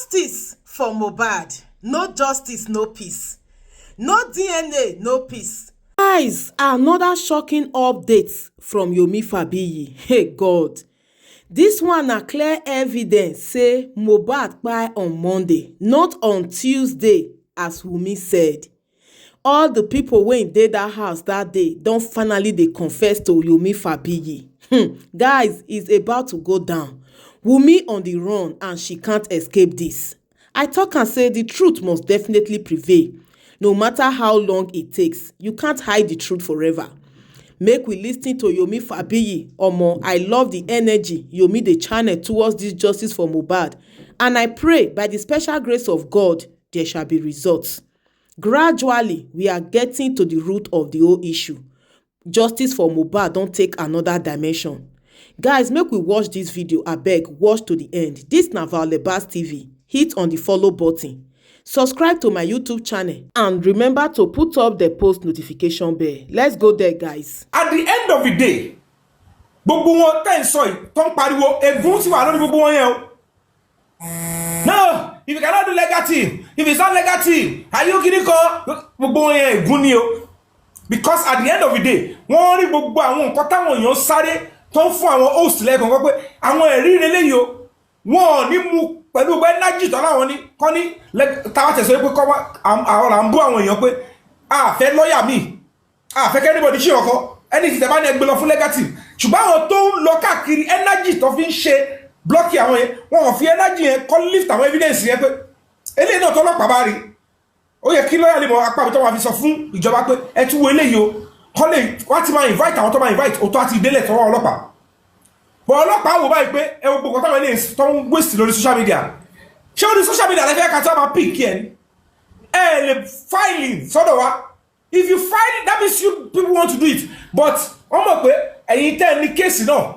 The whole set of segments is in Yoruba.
Justice for Mohbad. No justice, no peace. No DNA, no peace. Guys, another shocking update from Yomi Fabiyi. Hey God. This one na clear evidence say Mohbad kpai on Monday, not on Tuesday, as Wummi said. All the people wey dey that house that day don finally dey confess to Yomi Fabiyi. Guys, it's about to go down. Wummi on the run and she can't escape this. I talk and say the truth must definitely prevail. No matter how long it takes, you can't hide the truth forever. Make we listen to Yomi Fabiyi. Omo, I love the energy Yomi dey channel towards this justice for Mohbad, and I pray by the special grace of God there shall be results. Gradually, we are getting to the root of the whole issue. Justice for Mohbad don take another dimension. Guys, make we watch this video. Abeg, watch to the end. This na Mohbad'S TV. Hit on the follow button. Subscribe to my YouTube channel and remember to put up the post notification bell. Let's go there, guys. At the end of the day, gbogbo wọn tẹ́ ń sọ yìí tó ń pariwo ègún tí wà lórí gbogbo wọn yẹn o. No, if you cannot do legal team, if it's not legal team, are you kidding? Gbogbo wọn yẹn ègún ni o. Because at the end of the day, wọ́n rí gbogbo àwọn nǹkan táwọn èèyàn sáré tó ń fún àwọn host lẹ́gàn pé àwọn ẹ̀rí relé yìí o. Wọ́n ní mú pẹ̀lú pé energy tó láwọn ní kọ́ ní táwọn tẹ̀sọ́ pé kọ́ àwọn là ń bú àwọn èèyàn pé a fẹ́ lọ́ọ̀yà mi, a fẹ́ kẹ́ anybody ṣe ọkọ ẹni tí tẹ̀bá ní ẹgbẹ́ lọ fún legal team. Ṣùgbọ́n àwọn tó ń lọ káàkiri energy tó fi ń ṣe blọ́ọ̀kì àwọn yẹn, wọ́n fi energy yẹn kọ́ lift àwọn evidence yẹn pé eléyìí náà tọ́lọ́pàá bá rí. Ó yẹ kí lọ́ọ̀yà lè mọ apá mi tó máa fi sọ fún ìjọba pé ẹ tún wo eléyìí o, kọ́ lè wá ti máa invite àwọn tó máa invite òtó àti ìdélẹ̀ tọwọ́ ọlọ́pàá. Bọ̀ ọlọ́pàá wò báyìí pé ẹ wo gbogbo táwọn eléyìí tó ń waste lórí social media. Ṣé orí social media lẹ́fẹ̀ẹ́ ká tí wọ́n máa pick yẹn? Ẹ lè filing sọ́dọ̀ wa. If you file it, that means you people want to do it. But wọ́n mọ̀ pé ẹ̀yin tẹ́ ní kéèsì náà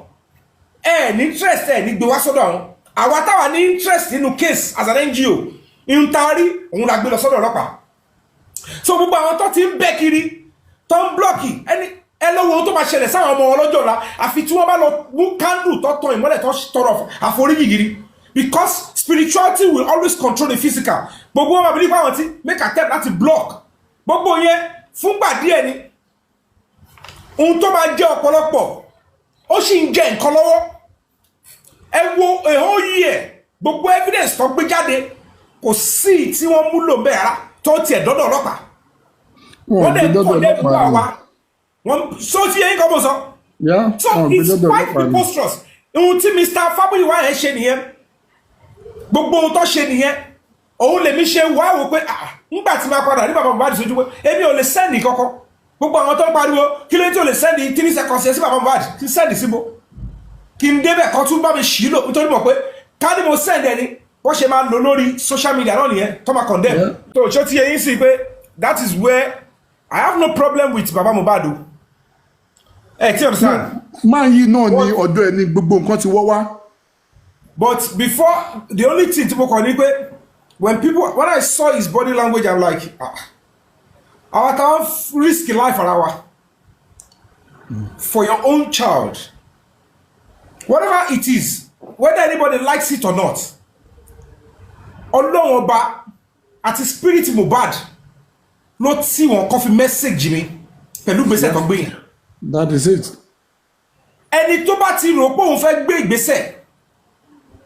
ẹ ní interest ẹ ní gbé wá sọ́dọ̀ àwọn. Àwa táwa ní interest nínú case as an NGO ń taari òun la gbé lọ sọ́dọ̀ ọlọ́pàá. So gbogbo àwọn tó ti ń bẹ́ kiri tó ń blọ́ọ̀kì ẹ lọ́wọ́ ohun tó máa ṣẹlẹ̀ sáwọn ọmọ ọlọ́jọ́ ọ̀la àfi tí wọ́n bá lọ mú candle tó tan ìmọ́lẹ̀ tó tọrọ àforíjì gidi. Because spirituality will always control the physical. Gbogbo wọn máa believe àwọn tí make attempt láti block. Gbogbo yẹn fúngbà díẹ̀ ni. Ohun tó máa jẹ́ ọ̀pọ̀lọpọ̀ ó sì ń jẹ nǹkan lọ́wọ́. Ẹ wo a whole year gbogbo evidence tó gbé jáde kò sí tí wọ́n múlò bẹ́ẹ̀ rárá tó tiẹ̀ dọ́dọ̀ ọlọ́pàá. Wọ́n dẹ̀ kọ́ dé gbogbo àwa. Wọ́n so ti yẹn kọ́ mọ̀ sọ. So it's quite preposterous. Ohun tí Mr. Fabiyi wá yẹn ṣe nìyẹn. Gbogbo ohun tó ṣe nìyẹn. Òun lèmi ṣe wá wò pé nígbà tí máa padà ní bàbá Mohbad sójú pé èmi ò lè sẹ́ndì kankan. Gbogbo àwọn tó ń pariwo kí ló tí ò lè sẹ́ndì 3 seconds sí bàbá Mohbad kí sẹ́ndì síbo. Kí n débẹ̀ kan tún bá mi ṣì lò nítorí mọ̀ pé ká ní mo sẹ́ndì ẹni wọ́n ṣe máa lò lórí social media náà nìyẹn tó máa condemn. Tó ṣó ti yẹ yín sí pé that is where I have no problem with bàbá Mohbad o. Ẹ ti understand? Máa yí náà ní ọ̀dọ̀ ẹni gbogbo nǹkan ti wọ́ wá. But before, the only thing people call it, when I saw his body language, I'm like, our town risk life for your own child. Whatever it is, whether anybody likes it or not, Ọlọ́run Ọba àti spirit Mohbad ló tí wọn kàn fi message mi pẹ̀lú gbèsè tó gbé yẹn. That is it. Ẹni tó bá ti rò pé òun fẹ́ gbé ìgbésẹ̀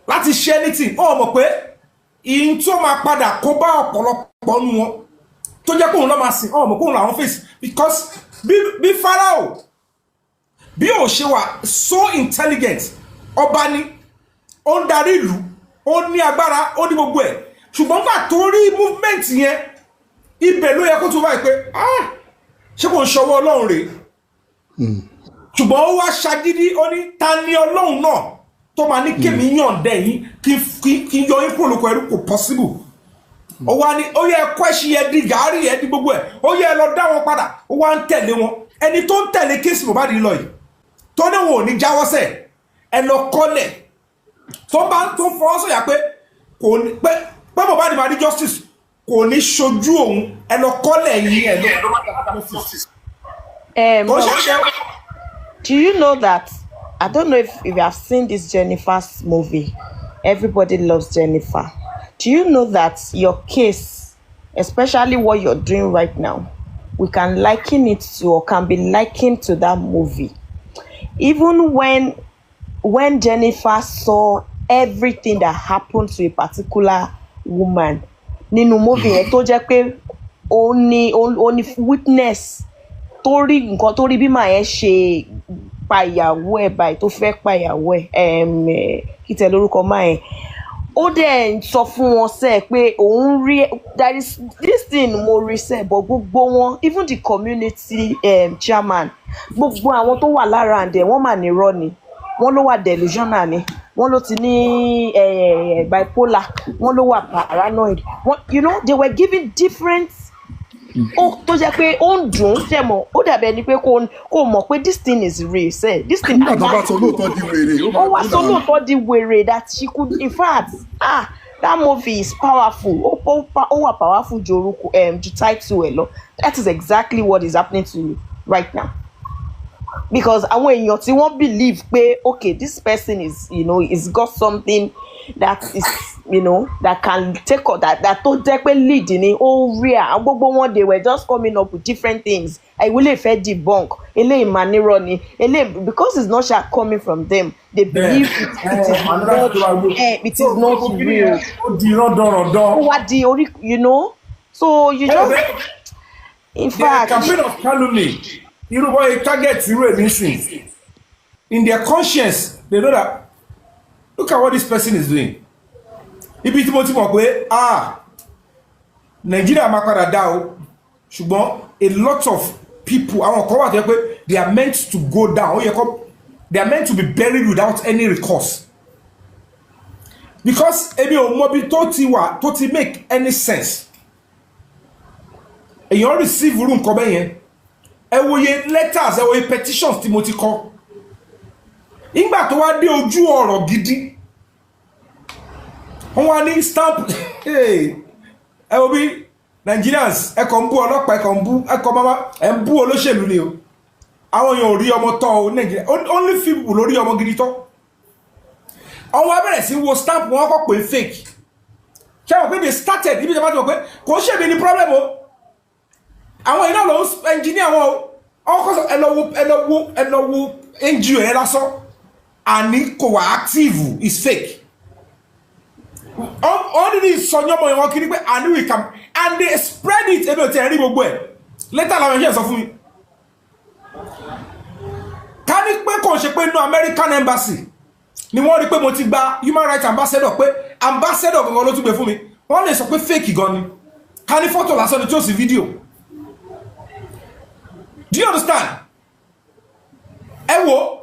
láti ṣe anything ó mọ̀ pé ìyìn tó máa padà kó bá ọ̀pọ̀lọpọ̀ nù wọn tó jẹ́ kóun lọ́ máa sìn ó mọ̀ kóun làwọn face because bí Pharaoh bí ò ṣe wà so intelligent ọba ni ó ń darí ìlú ó ní agbára ó ní gbogbo ẹ̀ ṣùgbọ́n nígbà tó rí movement yẹn ibẹ̀ ló yẹ kó tó báyìí pé ṣé kò ń ṣọwọ́ Ọlọ́run rèé ṣùgbọ́n ó wá ṣagídí ó ní ta ni Ọlọ́run náà tó máa ní kémi yàn dẹ̀ yín kí yọ yín kúrò lóko ẹrú kò possible. Ó wá ní ó yẹ ẹ̀kọ́ ẹ̀ṣin yẹn di gàárì yẹn di gbogbo ẹ̀ ó yẹ ẹ lọ dá wọn padà ó wá ń tẹ̀lé wọn ẹni tó ń tẹ̀lé kéèsì Mohbad lọ yìí tó ní wọn ò ní jáwọ́ sẹ̀ ẹ lọ kọ́lẹ̀ tó bá tó fọwọ́ sọ̀yà pé kò ní pé Mohbad máa ní justice kò ní ṣojú òun ẹ lọ kọ́lẹ̀ yìí ẹ lọ justice. Do you know that? I don't know if you have seen this Jennifer's movie. Everybody loves Jennifer. Do you know that your case, especially what you're doing right now, we can liken it to, or can be likened to that movie? Even when Jennifer saw everything that happened to a particular woman, nínú movie yẹn tó jẹ́ pé only witness torí nǹkan torí bí màá yẹn ṣe pa ìyàwó ẹ̀ báyìí tó fẹ́ pa ìyàwó ẹ̀ kí tẹ lórúkọ máa yẹn ó dẹ̀ ń sọ fún wọn sẹ́ pé òun rí that is this thing mo rí sẹ́ but gbogbo wọn even the community chairman gbogbo àwọn tó wà lára àǹdẹ̀ wọ́n mà nírọ́ ni wọ́n ló wà delusional ni wọ́n ló ti ní bipolar wọ́n ló wà paranoid you know they were giving different ó tó jẹ́ pé ó ń dùn ṣe mọ̀ ó dàbí ẹni pé kò mọ̀ pé this thing is real ṣe this thing nígbà tó bá sọ lóòótọ́ di wèrè ó wá sọ lóòótọ́ di wèrè that she could in fact that movie is powerful ó wà powerful ju orúkọ ju title ẹ̀ lọ that is exactly what is happening to you right now because àwọn èèyàn tí wọ́n believe pé okay this person is is got something that is that can take that tó jẹ́ pé lead ni ó rí à gbogbo wọn they were just coming up with different things àìwọlé fẹ́ debunk eléyìí máa nírọ́ ni eléyìí because it's not coming from them they believe it is not real ó di rọ́dọ̀rọ̀dọ̀ ó wá di orí so you just in fact the campaign of calumny irú bọ́ target irú èmi sìn in their conscience they know that look at what this person is doing ibi tí mo ti mọ̀ pé Nigeria máa padà dá o ṣùgbọ́n a lot of people àwọn kan wà tó yẹ pé they are meant to go down ó yẹ kó they are meant to be buried without any recourse because èmi ò mọ bí tó ti wà tó ti make any sense èèyàn receive irú nǹkan bẹ́ẹ̀ yẹn ẹ wòye letters ẹ wòye petitions tí mo ti kọ nígbà tó wá dé ojú ọ̀rọ̀ gidi wọ́n wá ní stamp ẹ wo bí Nigerians ẹ kàn ń bú ọlọ́pàá ẹ kàn ń bú ẹ kàn máa ẹ ń bú olóṣèlú ni o àwọn èèyàn ò rí ọmọ tọ́ o Nigeria only few people ló rí ọmọ gidi tọ́ àwọn abẹ́rẹ́ sí wo stamp wọn kọ́ pé fake ṣé wọ́n pé they started ibi tí wọ́n ti mọ̀ pé kò ṣèmi ní problem o àwọn iná ló ń engineer wọn o ọkọ̀ sọ ẹ lọ wo NGO ẹ lásán àní kò wà active is fake all the sọyún ọmọ ìwọ̀n kiri pé àní we can and they spread it ebi ò tí ẹ rí gbogbo ẹ̀ later làwọn ẹ̀ṣẹ̀ sọ fún mi ká ní pé kò ṣe pé inú American embassy ni wọ́n rí pé mo ti gba human rights ambassador pé ambassador gangan ló tún gbé fún mi wọ́n lè sọ pé fake gan ni ká ní fọ́tò lásán ni tí ó sì fídíò do you understand ẹ wo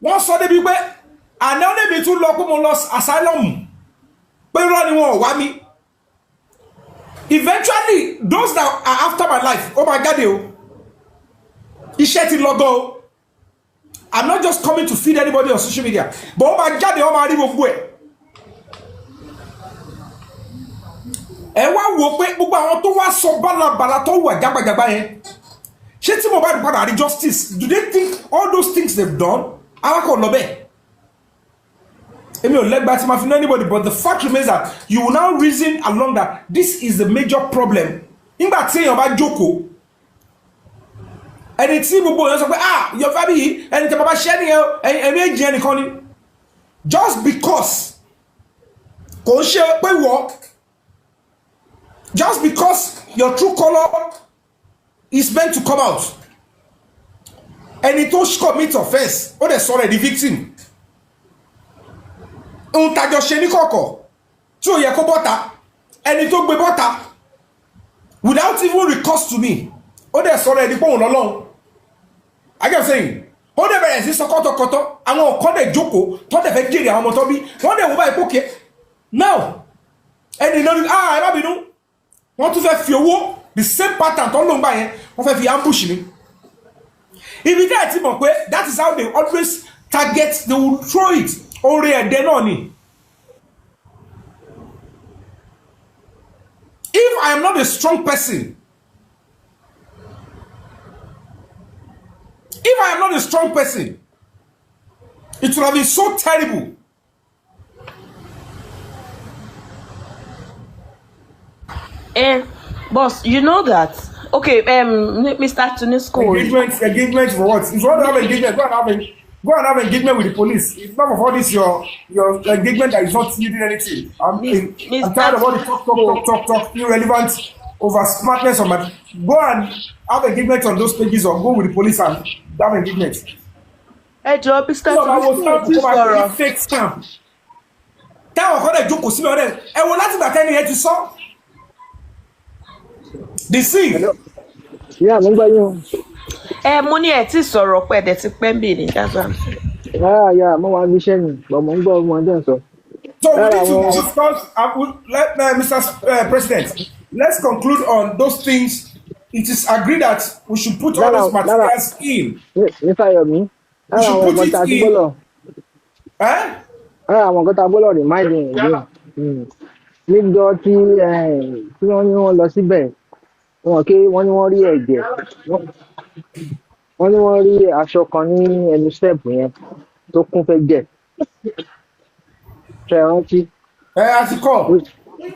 wọ́n sọ débi pé àná níbi tún lọ pé mo lọ asylum pé rọ́ ni wọn ò wá mi eventually those that are after my life ó máa jáde o iṣẹ́ ti lọ gan o I'm not just coming to feed anybody on social media but ó máa jáde ó máa rí gbogbo ẹ̀ ẹ wá wò pé gbogbo àwọn tó wá sọ bálabàla tó wà jágbàjàgbà yẹn ṣé tí mo bá padà rí justice do they think all those things they've done awakọ̀ lọ bẹ́ẹ̀ èmi ò lẹ́gbàá tí ma fi know anybody but the fact remains that you will now reason along that this is the major problem nígbà tí èèyàn bá jókòó ẹni tí gbogbo èèyàn sọ pé your family ẹni tí bàbá ṣẹ́ nìyẹn ẹ̀mí èjì ẹnìkan ni just because kò ń ṣe pé wọ́ just because your true colour is meant to come out ẹni tó commit offence ó dẹ̀ sọ̀rọ̀ ẹ̀ di victim ohun tàjọ ṣe ní kọ̀kọ̀ tí ó yẹ kó bọ́ta ẹni tó gbé bọ́ta without even recourse to me ó dẹ̀ sọ̀rọ̀ ẹ̀ di pòun lọ́lọ́run I get saying ó dẹ̀ bẹ̀rẹ̀ sí sọ kọ́tọ̀kọ́tọ̀ àwọn ọ̀kan dẹ̀ jókòó tó dẹ̀ fẹ́ jèrè àwọn ọmọ tó bí wọ́n dẹ̀ wọ́n báyìí pókè now ẹni náà ní ẹ má bínú wọ́n tún fẹ́ fi owó the same pattern tó ń lò ń gbà yẹn wọ́n fẹ́ fi ambush mi ibi tí ẹ ti mọ̀ pé that is how they always target they will throw it orí ẹ̀dẹ́ náà ni if I am not a strong person it would have been so terrible Boss, you know that. Okay, Mr. Tunisco. Engagement for what? If you want to have engagement, go and have engagement with the police. It's not for all this your engagement that is not yielding anything. I'm tired of all the talk, irrelevant over smartness of my. Go and have engagement on those pages or go with the police and have engagement. Hey, Joe, Mr. Tunisco. Fake scam. Táwọn kan dẹ̀ jókòó síbẹ̀ ọ̀dẹ̀ ẹ wo láti gbà tẹ́ni ẹ ti sọ. The scene. Yeah, mo ń gbọ́ yín. Mo ní ẹ tí sọ̀rọ̀ pé ẹ̀dẹ̀ ti pẹ́ ń bèèrè dáadáa. Yeah, mo wà ní iṣẹ́ ni, but mo ń gbọ́ ọmọ ọdún sọ. So we need to discuss, Mr. President, let's conclude on those things. It is agreed that we should put all those materials in. Nípa Yomi, we should put it in. Àwọn nǹkan tá a gbọ́dọ̀ remind yìí níjọ́ tí wọ́n ní wọ́n lọ síbẹ̀ wọ́n ní wọ́n rí ẹ̀jẹ̀ wọ́n ní wọ́n rí aṣọ kan ní ẹnu step yẹn tó kún fẹ́ jẹ̀ ṣe rántí.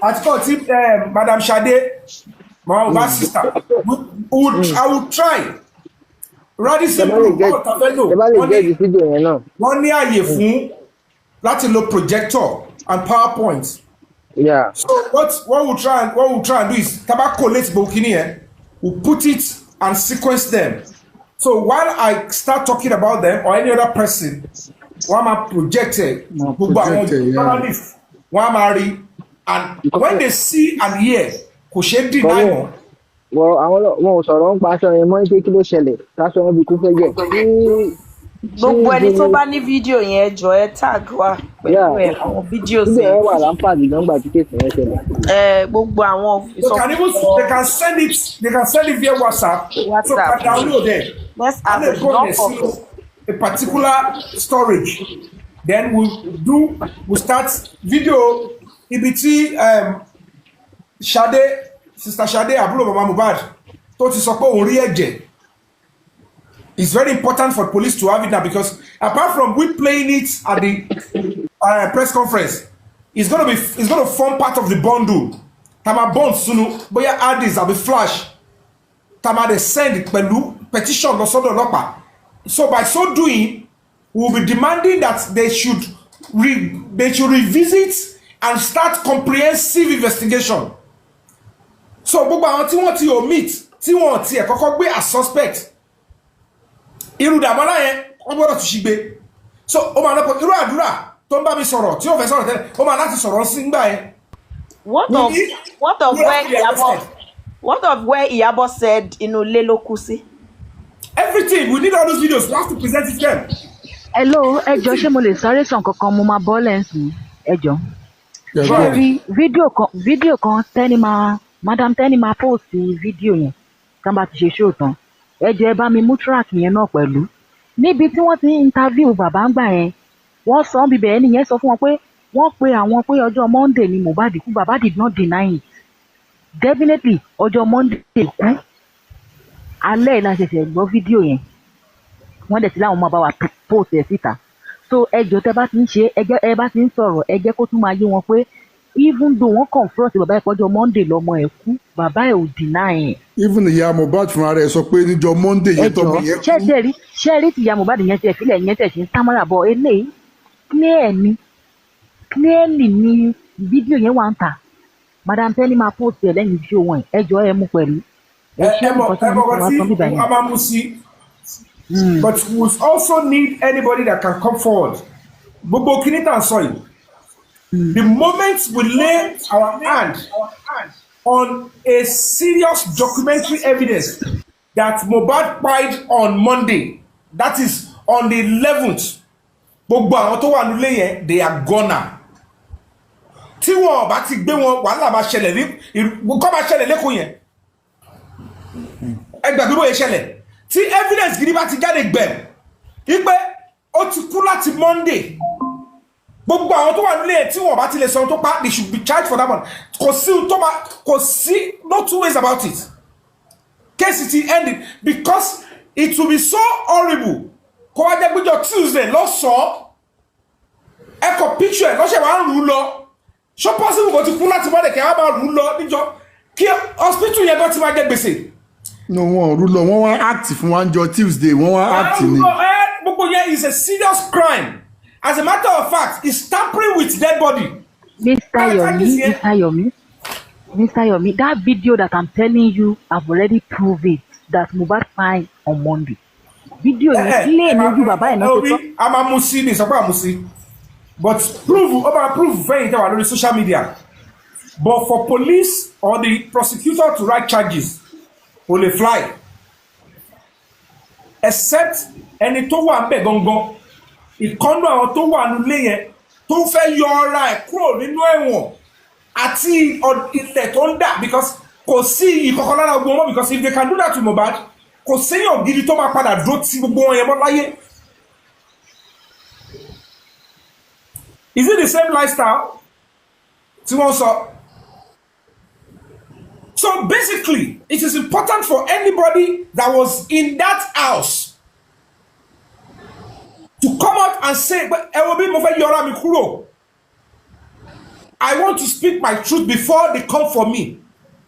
Àtikọ́ tí Madam Sade Mohbad's sister I will try radi simple wọ́n ní àyè fún láti lo projector and PowerPoint. Yeah. So what we'll try and do is tobacco let's bokini here. We'll put it and sequence them. So while I start talking about them or any other person, one am projected, one marry, and when they see and hear, kò ṣe deny wọn. Well, àwọn ò sọ̀rọ̀ ń pa aṣọ yẹn mọ́ pé kí ló ṣẹlẹ̀ táṣọ wọn bí kú fẹ́ jẹ́. Gbogbo ẹni tó bá ní fídíò yẹn jọ ẹ tag wa pẹ̀lú ẹ̀ àwọn fídíò sí. Ibẹ̀ wà láǹfààní nígbà tí kéèsì yẹn ṣẹlẹ̀. Gbogbo àwọn ìsọfúnni. They can send it via WhatsApp. So can download it. Let's have a particular storage. Then we'll start video ibi tí Sister Sade àbúrò Mama Mohbad tó ti sọ pé òun rí ẹ̀jẹ̀. It's very important for police to have it now because apart from we playing it at the press conference, it's going to form part of the bundle. Tama bond sunu, boya add this, I'll be flash. Tama they send it petition or something. So by so doing, we'll be demanding that they should revisit and start comprehensive investigation. So gbogbo àwọn tí wọ́n ti omit, tí wọ́n ti ẹ̀ kọ́kọ́ gbé as suspect. Irú dàmọ́lá yẹn wọ́n gbọ́dọ̀ ti ṣígbé. So ó máa lọ́pọ̀ irú àdúrà tó ń bá mi sọ̀rọ̀ tí ó fẹ́ sọ̀rọ̀ tẹ́lẹ̀ ó máa láti sọ̀rọ̀ sí ńgbà yẹn. What of where Iyabo said inú ilé ló kú sí? Everything we need all those videos we have to present it them. Hello, ẹjọ́ ṣé mo lè sáré sàn kankan mo máa bọ́ lẹ́sìn ẹjọ́. Ṣé rí fídíò kan Madam Tẹ́ni máa post fídíò yẹn tá bá ti ṣe show tán. Ẹjọ́ ẹ bá mi mú track yẹn náà pẹ̀lú. Níbi tí wọ́n ti interview bàbá ń gbà yẹn, wọ́n sọ bíbẹ̀ ẹni yẹn sọ fún wọn pé wọ́n pe àwọn pé ọjọ́ Monday ni Mohbad kú. Bàbá did not deny it. Definitely ọjọ́ Monday kú. Alẹ́ la ṣẹ̀ṣẹ̀ gbọ́ fídíò yẹn. Wọ́n dẹ̀ ti láwọn máa bá wa post ẹ̀ síta. So ẹjọ́ tẹ́ bá ti ń ṣe ẹ bá ti ń sọ̀rọ̀ ẹ jẹ́ kó tún máa yé wọn pé even though wọ́n confront bàbá ẹ̀ pọ́jọ́ Monday lọ́mọ ẹ̀ kú, bàbá ẹ̀ ò deny ẹ̀. Even ìyá Mohbad fúnra rẹ̀ sọ pé níjọ́ Monday yẹn tọ́mọ yẹn kú. Ṣé rí ti ìyá Mohbad yẹn ti ẹ̀fílẹ̀ yẹn tẹ̀ sí ń támọ́ra bọ̀ eléyìí clearly ni fídíò yẹn wà ń tà. Madam Tẹ́ni máa post ẹ̀ lẹ́yìn fídíò wọn ẹjọ́ ẹ mú pẹ̀lú. But we also need anybody that can come forward. Gbogbo Kinita sorry. The moment we lay our hand on a serious documentary evidence that Mohbad died on Monday, that is on the 11th, gbogbo àwọn tó wà nílé yẹn they are gone. Tí wọ́n bá ti gbé wọn wàhálà máa ṣẹlẹ̀ kọ́ máa ṣẹlẹ̀ lẹ́kọ̀ọ́ yẹn. Ẹgbẹ́ gbogbo yẹn ṣẹlẹ̀. Tí evidence gidi bá ti jáde gbẹ̀m wípé ó ti kú láti Monday. Gbogbo àwọn tó wà nílé yẹn tí wọ́n bá ti lè sọ tó pa they should be charged for that one. Kò sí no two ways about it. Case it ended because it will be so horrible. Kó wá jẹ́ gbẹ́jọ́ Tuesday lọ́sọ̀ọ́ ẹ̀kọ́ picture ẹ̀ lọ́sẹ̀ wá ń rú lọ. So possible kò ti kú láti Monday kẹ́ wá máa rú lọ níjọ́ kí hospital yẹn gan ti máa jẹ gbèsè. no wọn rú lọ wọn wá act fún wa jọ Tuesday wọn wá act ni. gbogbo yẹn is a serious crime. As a matter of fact, it's tampering with dead body. Mr. Yomi, that video that I'm telling you, I've already proved it. That Mohbad fine on Monday. Video you play no you baba e no to. I'm a musi ni so pa musi. But prove very on social media. But for police or the prosecutor to write charges, will they fly? Except ẹni tó wà ńbẹ̀ gangan, ìkànnì àwọn tó wà nílé yẹn tó fẹ́ yọ ara ẹ̀ kúrò nínú ẹ̀wọ̀n àti ilẹ̀ tó ń dà, because kò sí ìkọ̀kọ̀ lára gbogbo wọn, because if they can do that to Mohbad, kò séyàn gidi tó máa padà dúró tí gbogbo wọn yẹn mọ́ láyé. Is it the same lifestyle? Tí wọ́n sọ. So basically, it is important for anybody that was in that house to come out and say, but I want to speak my truth before they come for me.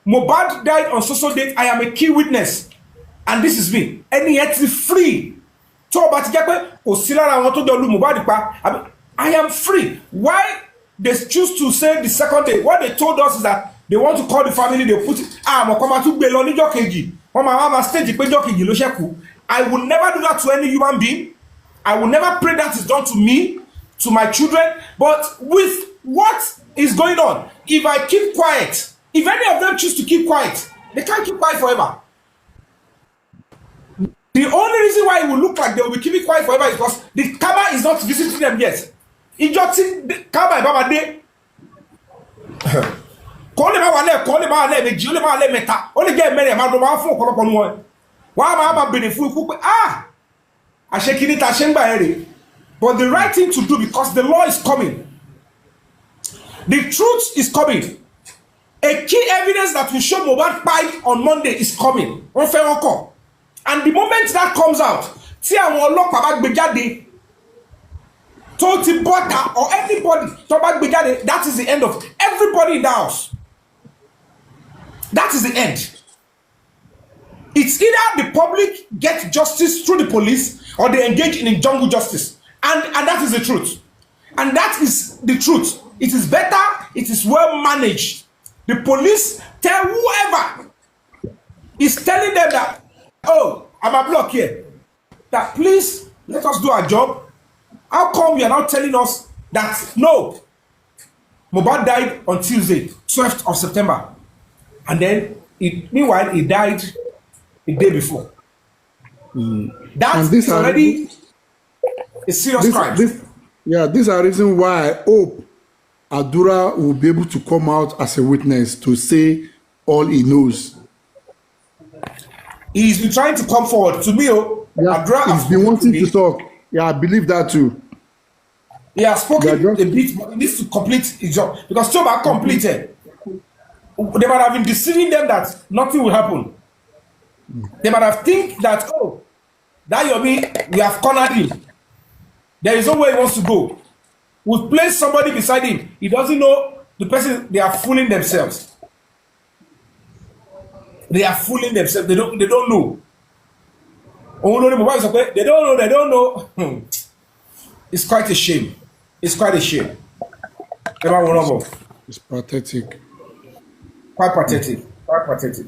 Mohbad died on social date. I am a key witness. And this is me. And yet free. I am free. Why they choose to say the second day? What they told us is that they want to call the family, they put it, I will never do that to any human being. I will never pray that is done to me, to my children. But with what is going on, if I keep quiet, if any of them choose to keep quiet, they can't keep quiet forever. The only reason why it will look like they will be keeping quiet forever is because the karma is not visiting them yet. It just karma about day. Call him out, call him out, make you let meta. Only get married, my mama for one. Why am I being full? I shake it, I shake by Eddie. But the right thing to do, because the law is coming, the truth is coming. A key evidence that will show Mohbad died on Monday is coming. On fair call. And the moment that comes out, or anybody, that is the end of everybody in the house. That is the end. It's either the public get justice through the police or they engage in jungle justice. And that is the truth. And that is the truth. It is better, it is well managed. The police tell whoever is telling them that, oh, I'm a block here, that please let us do our job. How come you are not telling us that no, Mohbad died on Tuesday, 12th of September, and then meanwhile he died a day before. That is already a serious crime. These are reasons why I hope Adura will be able to come out as a witness to say all he knows. He's been trying to come forward. To me, Adura he's been wanting to talk. Yeah, I believe that too. He has spoken a bit, but he needs to complete his job. Because Choba completed. They might have been deceiving them that nothing will happen. They might have think that, oh, that Yomi, we have cornered him. There is no way he wants to go. We've placed somebody beside him. He doesn't know the person. They are fooling themselves. They are fooling themselves. They don't know. They don't know. It's quite a shame. It's quite a shame. It's pathetic. Quite pathetic. Quite pathetic.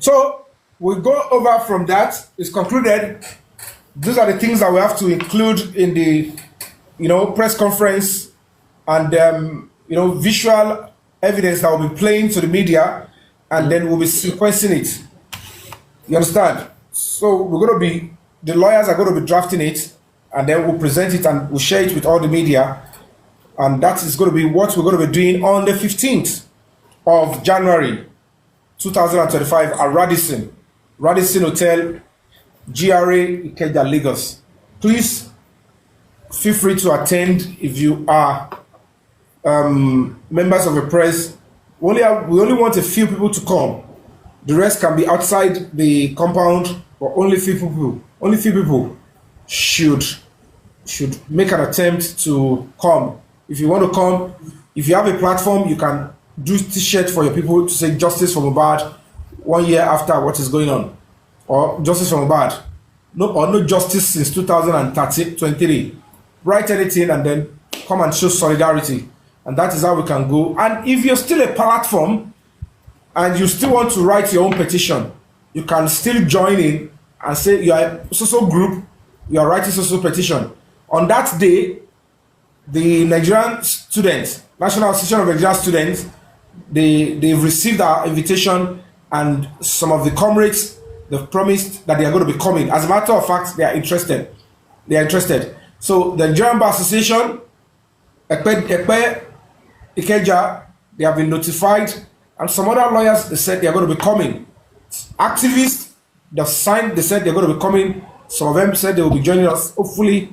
So we go over from that. It's concluded. These are the things that we have to include in the, press conference and visual evidence that will be playing to the media, and then we'll be sequencing it. You understand? So the lawyers are going to be drafting it, and then we'll present it and we'll share it with all the media, and that is going to be what we're going to be doing on the 15th of January 2025 at Radisson Hotel, GRA Ikeja, Lagos. Please feel free to attend if you are members of the press. We only want a few people to come. The rest can be outside the compound, but only few people should make an attempt to come. If you want to come, if you have a platform, you can do t-shirt for your people to say justice for Mohbad 1 year after what is going on, or justice for Mohbad, no justice since 2023. Write anything and then come and show solidarity, and that is how we can go. And if you're still a platform and you still want to write your own petition, you can still join in and say you are a social group, you are writing social petition. On that day, the Nigerian students, National Association of Nigerian Students, they've received our invitation, and some of the comrades, they've promised that they are going to be coming. As a matter of fact, they are interested. So the Nigerian Bar Association, Ekpe, Ikeja, they have been notified, and some other lawyers, they said they are going to be coming. Activists, they've signed, they said they're going to be coming. Some of them said they will be joining us. Hopefully,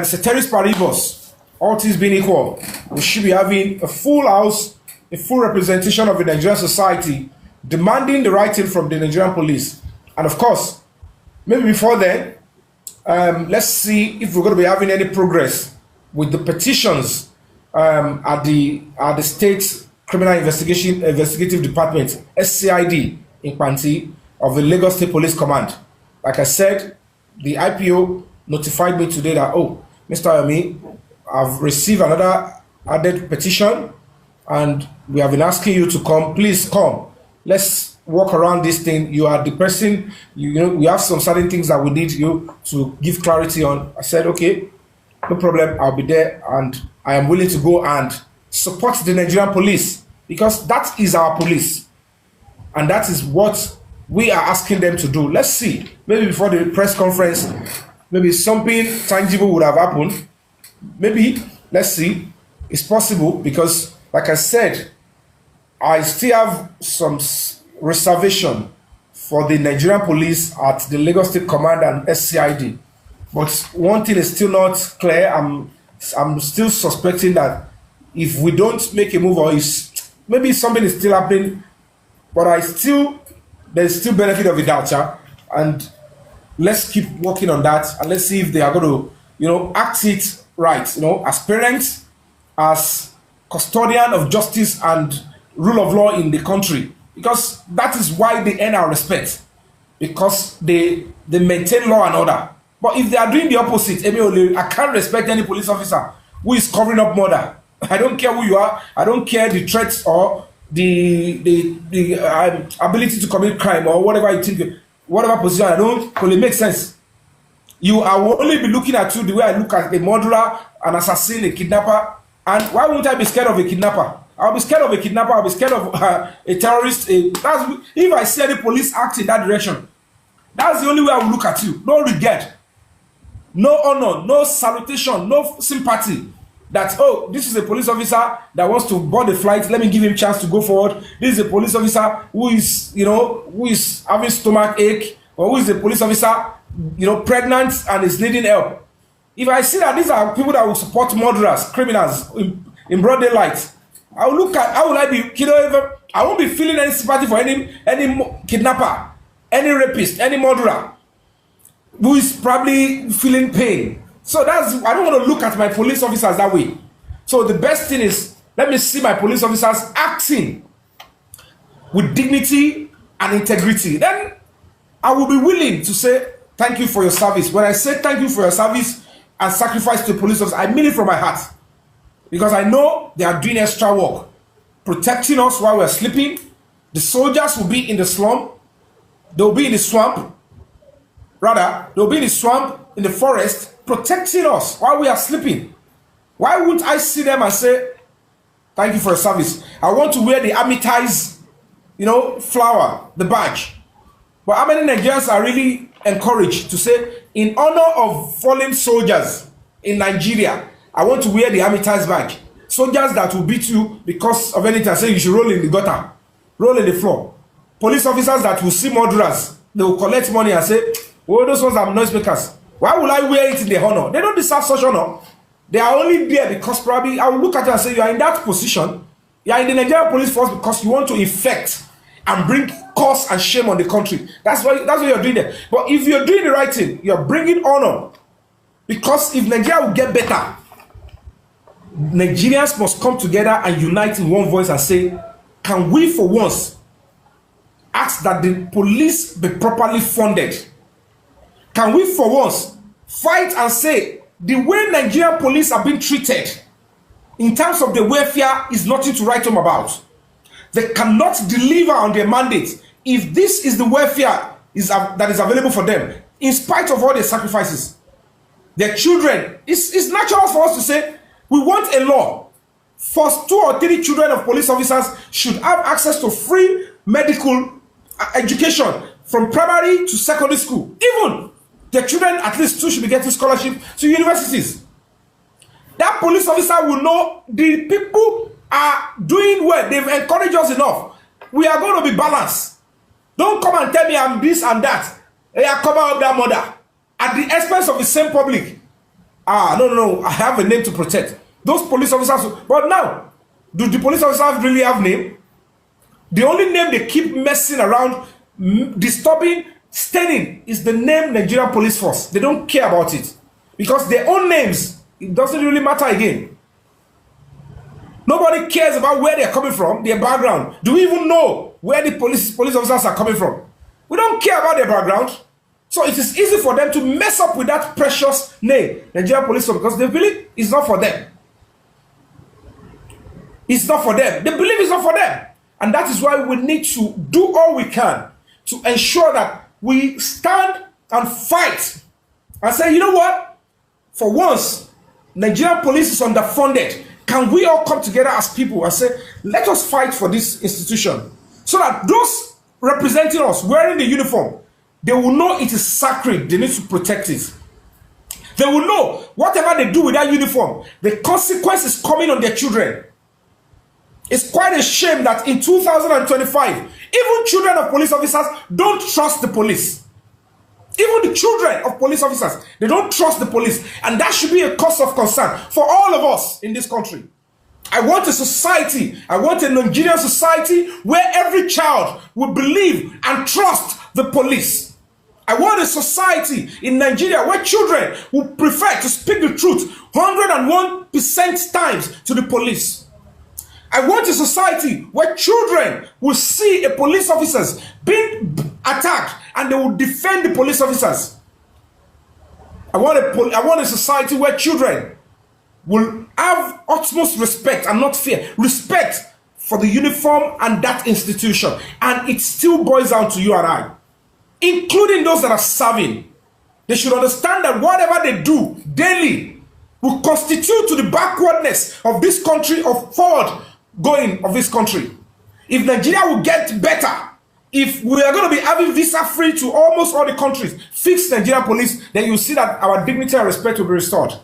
ceteris paribus, all things being equal, we should be having a full house, a full representation of the Nigerian society, demanding the right thing from the Nigerian police. And of course, maybe before then, let's see if we're going to be having any progress with the petitions at the State Criminal Investigative Department, SCID, in Panti, of the Lagos State Police Command. Like I said, the IPO notified me today that, oh, Mr. Yomi, I've received another added petition, and we have been asking you to come. Please come. Let's work around this thing. You are the person, you know, we have some certain things that we need you to give clarity on. I said, okay, no problem, I'll be there, and I am willing to go and support the Nigerian police, because that is our police, and that is what we are asking them to do. Let's see, maybe before the press conference, maybe something tangible would have happened. Maybe, let's see, it's possible, because like I said, I still have some reservation for the Nigerian police at the Lagos State Command and SCID. But one thing is still not clear. I'm still suspecting that if we don't make a move, or maybe something is still happening, but there's still benefit of the doubt, and let's keep working on that, and let's see if they are going to, act it right, as parents, as custodian of justice and rule of law in the country, because that is why they earn our respect, because they maintain law and order. But if they are doing the opposite, I can't respect any police officer who is covering up murder. I don't care who you are. I don't care the threats or the ability to commit crime or whatever you think, whatever position. I don't really make sense. I will only be looking at you the way I look at a murderer, an assassin, a kidnapper. And why won't I be scared of a kidnapper? I'll be scared of a kidnapper. I'll be scared of a terrorist. If I see any police act in that direction, that's the only way I will look at you. No regret, no honor, no salutation, no sympathy. That, oh, this is a police officer that wants to board a flight. Let me give him a chance to go forward. This is a police officer who is having stomach ache, or who is a police officer, pregnant and is needing help. If I see that these are people that will support murderers, criminals in broad daylight, I will look at, how will I be, I won't be feeling any sympathy for any kidnapper, any rapist, any murderer who is probably feeling pain. So I don't want to look at my police officers that way. So the best thing is, let me see my police officers acting with dignity and integrity. Then I will be willing to say, thank you for your service. When I say thank you for your service and sacrifice to the police officers, I mean it from my heart. Because I know they are doing extra work, protecting us while we're sleeping. The soldiers will be in the slum. They'll be in the swamp. They'll be in the swamp, in the forest, protecting us while we are sleeping. Why wouldn't I see them and say, thank you for your service? I want to wear the army ties, flower, the badge. But how many Nigerians are really encouraged to say, in honor of fallen soldiers in Nigeria, I want to wear the army ties badge? Soldiers that will beat you because of anything, say you should roll in the gutter, roll in the floor. Police officers that will see murderers, they will collect money and say, oh, those ones are noisemakers. Why will I wear it in the honor? They don't deserve such honor. They are only there because probably I will look at you and say, you are in that position. You are in the Nigerian police force because you want to infect and bring curse and shame on the country. That's what you're doing there. But if you're doing the right thing, you're bringing honor. Because if Nigeria will get better, Nigerians must come together and unite in one voice and say, can we for once ask that the police be properly funded? Can we for once fight and say the way Nigerian police are being treated in terms of the welfare is nothing to write home about? They cannot deliver on their mandate if this is the welfare that is available for them, in spite of all their sacrifices. Their children, it's natural for us to say, we want a law. First 2 or 3 children of police officers should have access to free medical education from primary to secondary school. Even their children, at least 2, should be getting scholarship to universities. That police officer will know the people are doing well. They've encouraged us enough. We are going to be balanced. Don't come and tell me I'm this and that. Hey, I cover up that mother at the expense of the same public. No, I have a name to protect. Those police officers, but now, do the police officers really have name? The only name they keep messing around, disturbing, staining, is the name Nigerian Police Force. They don't care about it. Because their own names, it doesn't really matter again. Nobody cares about where they're coming from, their background. Do we even know where the police officers are coming from? We don't care about their background. So it is easy for them to mess up with that precious name, Nigerian Police Force, because they believe it's not for them. It's not for them. They believe it's not for them. And that is why we need to do all we can to ensure that we stand and fight and say, you know what? For once, Nigerian police is underfunded. Can we all come together as people and say, let us fight for this institution, so that those representing us wearing the uniform, they will know it is sacred. They need to protect it. They will know whatever they do with that uniform, the consequence is coming on their children. It's quite a shame that in 2025, even children of police officers don't trust the police. Even the children of police officers, they don't trust the police. And that should be a cause of concern for all of us in this country. I want a society, I want a Nigerian society where every child will believe and trust the police. I want a society in Nigeria where children will prefer to speak the truth 101% times to the police. I want a society where children will see a police officers being attacked and they will defend the police officers. I want a society where children will have utmost respect and not fear. Respect for the uniform and that institution. And it still boils down to you and I, including those that are serving. They should understand that whatever they do daily will constitute to the backwardness of this country, of forward going of this country. If Nigeria will get better, if we are going to be having visa free to almost all the countries, fix Nigerian police, then you'll see that our dignity and respect will be restored.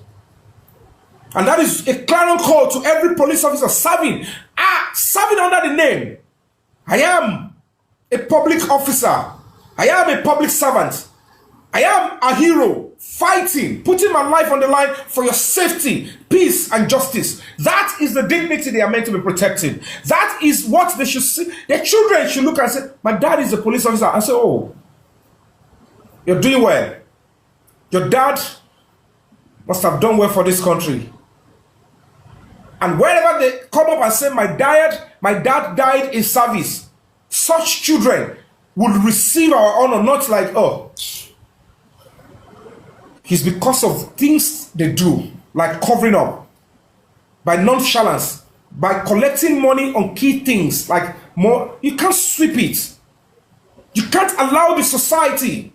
And that is a clarion call to every police officer serving under the name. I am a public officer. I am a public servant. I am a hero, fighting, putting my life on the line for your safety, peace, and justice. That is the dignity they are meant to be protecting. That is what they should see. Their children should look and say, my dad is a police officer. And say, oh, you're doing well. Your dad must have done well for this country. And wherever they come up and say, my dad died in service, such children will receive our honor, not like, oh, it's because of things they do, like covering up, by nonchalance, by collecting money on key things, like more. You can't sweep it. You can't allow the society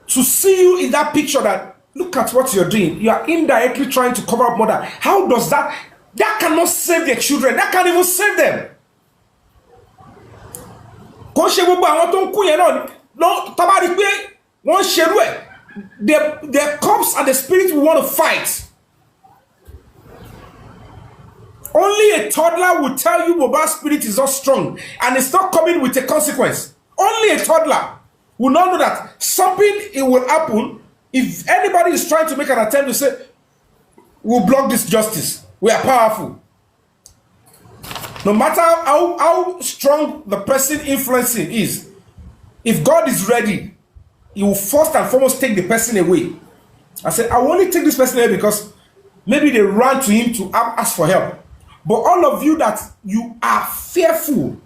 to see you in that picture that, look at what you're doing. You are indirectly trying to cover up murder. How does that cannot save their children. That can't even save them. Their corpse and the spirit will want to fight. Only a toddler will tell you Mohbad's spirit is not strong and it's not coming with a consequence. Only a toddler will not know that something it will happen if anybody is trying to make an attempt to say, we'll block this justice. We are powerful. No matter how strong the person influencing is, if God is ready, he will first and foremost take the person away. I said, I will only take this person away because Maybe they ran to him to ask for help. But all of you that you are fearful,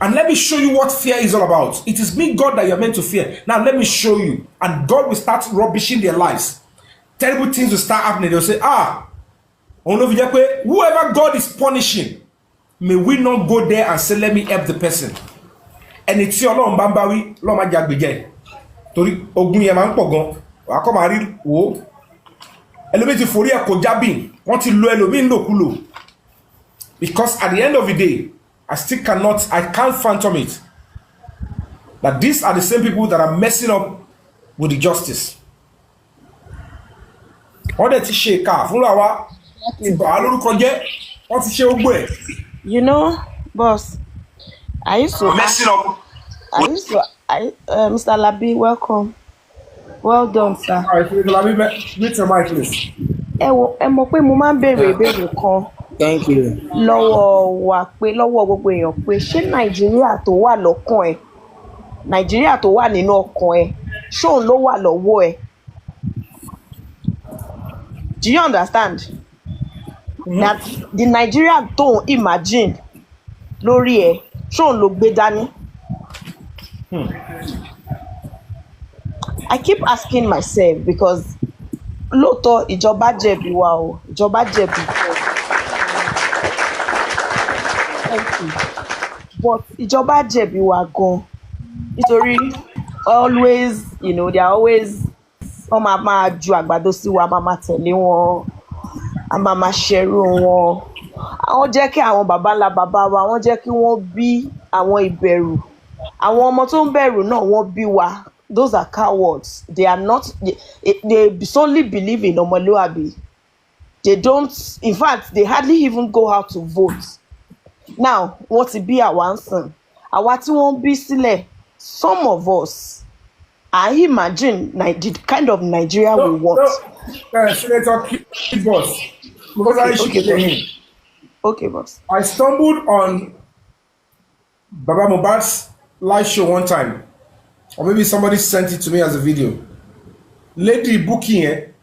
and let me show you what fear is all about. It is me, God, that you're meant to fear. Now let me show you. And God will start rubbishing their lives. Terrible things will start happening. They'll say, whoever God is punishing, may we not go there and say, let me help the person. And it's your Lord Bambawi, Lord Majagbege. Tori ogun yẹn máa ń pọ̀ gan. Wàá kọ́ máa rí wo. Ẹlòmíì ti forí ẹ̀ kò jábìn. Wọ́n ti lo ẹlòmíì ńlòkulò. Because at the end of the day, I can't phantom it. That these are the same people that are messing up with the justice. Wọ́n dẹ̀ ti ṣe ìka fúnra wa ti bà á lórúkọ jẹ́. Wọ́n ti ṣe gbogbo ẹ̀. You know, boss, I used to Mr. Labi, welcome. Well done, sir. All right, Mr. Labi, meet your mic, please. Ẹ mọ̀ pé mo máa ń béèrè ìbéèrè kan. Thank you. Lọ́wọ́ wa pé lọ́wọ́ gbogbo èèyàn pé ṣé Nàìjíríà tó wà lọ́kàn ẹ̀, Nàìjíríà tó wà nínú ọkàn ẹ̀, ṣóun ló wà lọ́wọ́ ẹ̀? Do you understand? That the Nigeria tó imagine lórí ẹ̀, ṣóun ló gbé dání? I keep asking myself because lóòótọ́ ìjọba jẹ̀bi wa o, ìjọba jẹ̀bi wa. But ìjọba jẹ̀bi wa gan nítorí always, you know, they are always wọ́n máa ju àgbàdo sí wa, máa tẹ̀lé wọn, a máa ṣẹrú wọn. Àwọn jẹ́ kí àwọn baba ńlá bàbá wa, wọ́n jẹ́ kí wọ́n bí àwọn ìbẹ̀rù. Àwọn ọmọ tó ń bẹ̀rù náà wọ́n bí wa. Those are cowards. They are not. They solely believe in ọmọlúwàbí. They don't. In fact, they hardly even go out to vote. Now, wọ́n ti bí àwa ń sìn. Àwa tí wọ́n bí sílẹ̀, some of us, I imagine the kind of Nigeria we want. Senator Boss, Okay, boss. I stumbled on Baba Mohbad's live show one time, or maybe somebody sent it to me as a video. Lady booking it.